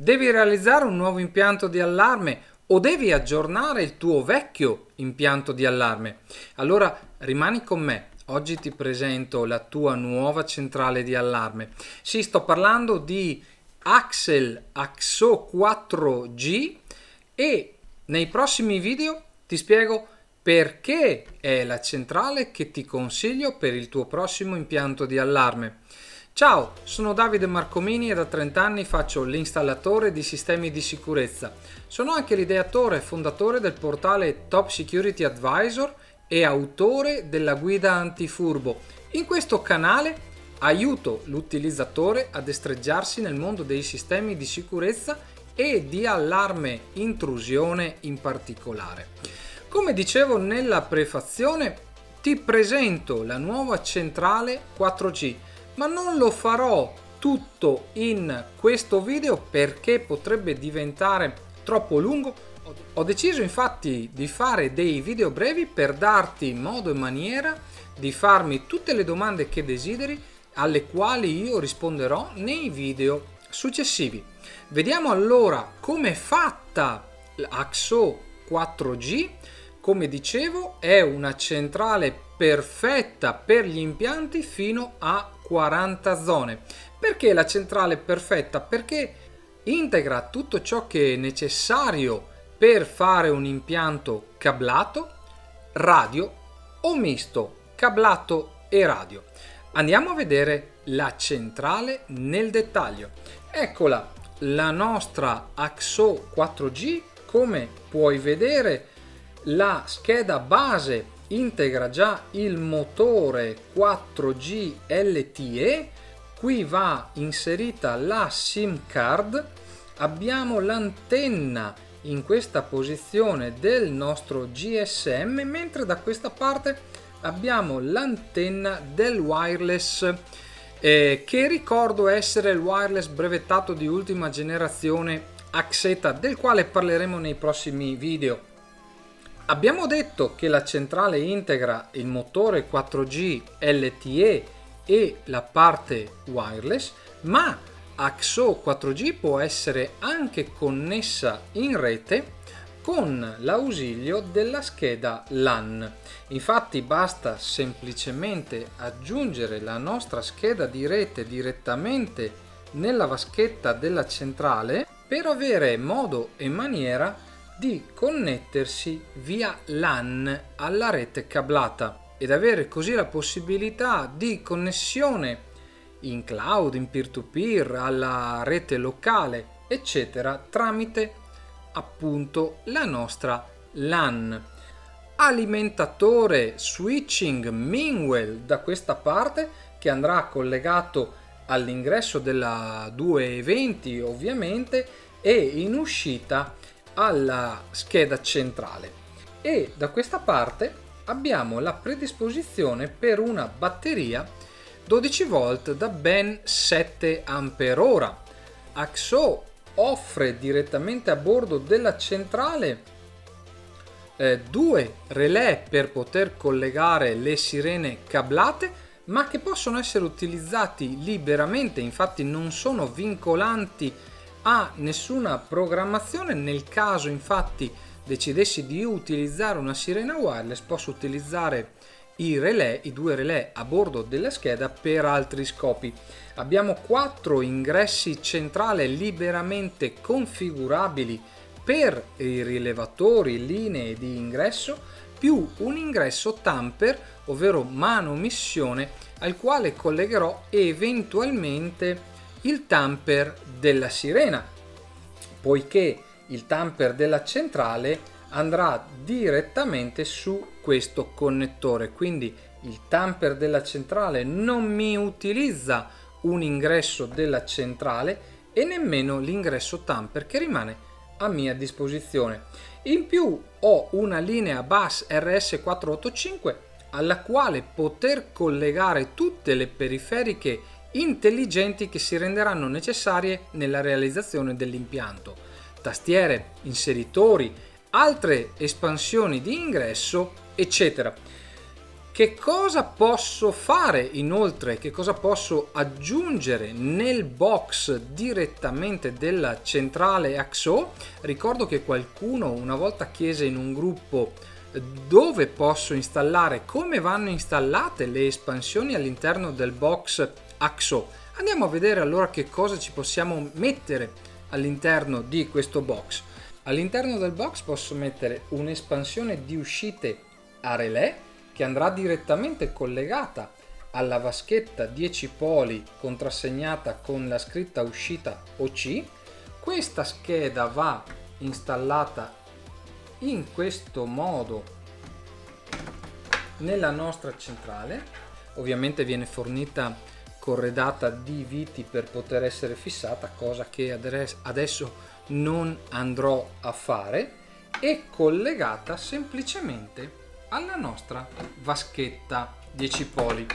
Devi realizzare un nuovo impianto di allarme o devi aggiornare il tuo vecchio impianto di allarme? Allora rimani con me. Oggi ti presento la tua nuova centrale di allarme. Sì, sto parlando di Axel AXO 4G e nei prossimi video ti spiego perché è la centrale che ti consiglio per il tuo prossimo impianto di allarme. Ciao, sono Davide Marcomini e da 30 anni faccio l'installatore di sistemi di sicurezza. Sono anche l'ideatore e fondatore del portale Top Security Advisor e autore della guida antifurbo. In questo canale aiuto l'utilizzatore a destreggiarsi nel mondo dei sistemi di sicurezza e di allarme intrusione in particolare. Come dicevo nella prefazione, ti presento la nuova centrale 4G, ma non lo farò tutto in questo video perché potrebbe diventare troppo lungo. Ho deciso infatti di fare dei video brevi per darti modo e maniera di farmi tutte le domande che desideri, alle quali io risponderò nei video successivi. Vediamo allora come è fatta l'AXO 4G. Come dicevo, è una centrale perfetta per gli impianti fino a 40 zone. Perché la centrale perfetta? Perché integra tutto ciò che è necessario per fare un impianto cablato, radio o misto, cablato e radio. Andiamo a vedere la centrale nel dettaglio. Eccola, la nostra AXO 4G. Come puoi vedere, la scheda base integra già il motore 4G LTE. Qui va inserita la SIM card. Abbiamo l'antenna in questa posizione del nostro GSM, mentre da questa parte abbiamo l'antenna del wireless, che ricordo essere il wireless brevettato di ultima generazione Axeta, del quale parleremo nei prossimi video. Abbiamo detto che la centrale integra il motore 4G LTE e la parte wireless, ma AXO 4G può essere anche connessa in rete con l'ausilio della scheda LAN. Infatti basta semplicemente aggiungere la nostra scheda di rete direttamente nella vaschetta della centrale per avere modo e maniera di connettersi via LAN alla rete cablata ed avere così la possibilità di connessione in cloud, in peer-to-peer, alla rete locale, eccetera, tramite appunto la nostra LAN. Alimentatore switching Meanwell da questa parte, che andrà collegato all'ingresso della 220 ovviamente e in uscita alla scheda centrale. E da questa parte abbiamo la predisposizione per una batteria 12 volt da ben 7 ampere-ora. AXO offre direttamente a bordo della centrale due relè per poter collegare le sirene cablate, ma che possono essere utilizzati liberamente, infatti non sono vincolanti a nessuna programmazione. Nel caso infatti decidessi di utilizzare una sirena wireless, posso utilizzare i due relè a bordo della scheda per altri scopi. Abbiamo 4 ingressi centrali liberamente configurabili per i rilevatori linee di ingresso, più un ingresso tamper, ovvero manomissione, al quale collegherò eventualmente il tamper della sirena, poiché il tamper della centrale andrà direttamente su questo connettore. Quindi il tamper della centrale non mi utilizza un ingresso della centrale e nemmeno l'ingresso tamper che rimane a mia disposizione. In più ho una linea bus RS485 alla quale poter collegare tutte le periferiche intelligenti che si renderanno necessarie nella realizzazione dell'impianto: tastiere, inseritori, altre espansioni di ingresso, eccetera. Che cosa posso fare inoltre? Che cosa posso aggiungere nel box direttamente della centrale AXO? Ricordo che qualcuno una volta chiese in un gruppo dove posso installare, come vanno installate le espansioni all'interno del box AXO. Andiamo a vedere allora che cosa ci possiamo mettere all'interno di questo box. All'interno del box posso mettere un'espansione di uscite a relè che andrà direttamente collegata alla vaschetta 10 poli contrassegnata con la scritta uscita OC. Questa scheda va installata in questo modo nella nostra centrale. Ovviamente viene fornita corredata di viti per poter essere fissata, cosa che adesso non andrò a fare, e collegata semplicemente alla nostra vaschetta 10 poli.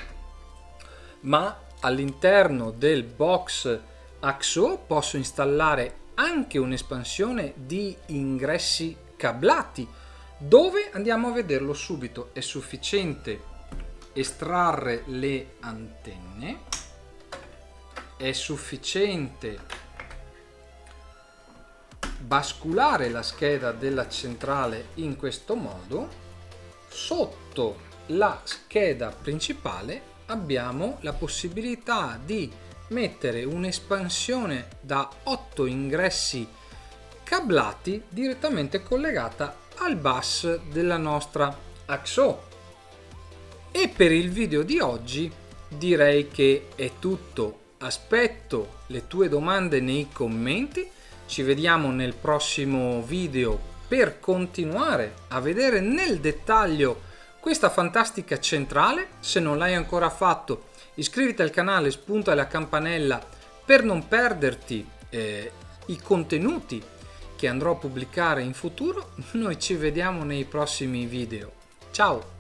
Ma all'interno del box AXO posso installare anche un'espansione di ingressi cablati, dove andiamo a vederlo subito. È sufficiente estrarre le antenne, è sufficiente basculare la scheda della centrale in questo modo. Sotto la scheda principale abbiamo la possibilità di mettere un'espansione da 8 ingressi cablati direttamente collegata al bus della nostra AXO. E per il video di oggi direi che è tutto. Aspetto le tue domande nei commenti. Ci vediamo nel prossimo video per continuare a vedere nel dettaglio questa fantastica centrale. Se non l'hai ancora fatto, iscriviti al canale, spunta la campanella per non perderti i contenuti che andrò a pubblicare in futuro. Noi ci vediamo nei prossimi video. Ciao!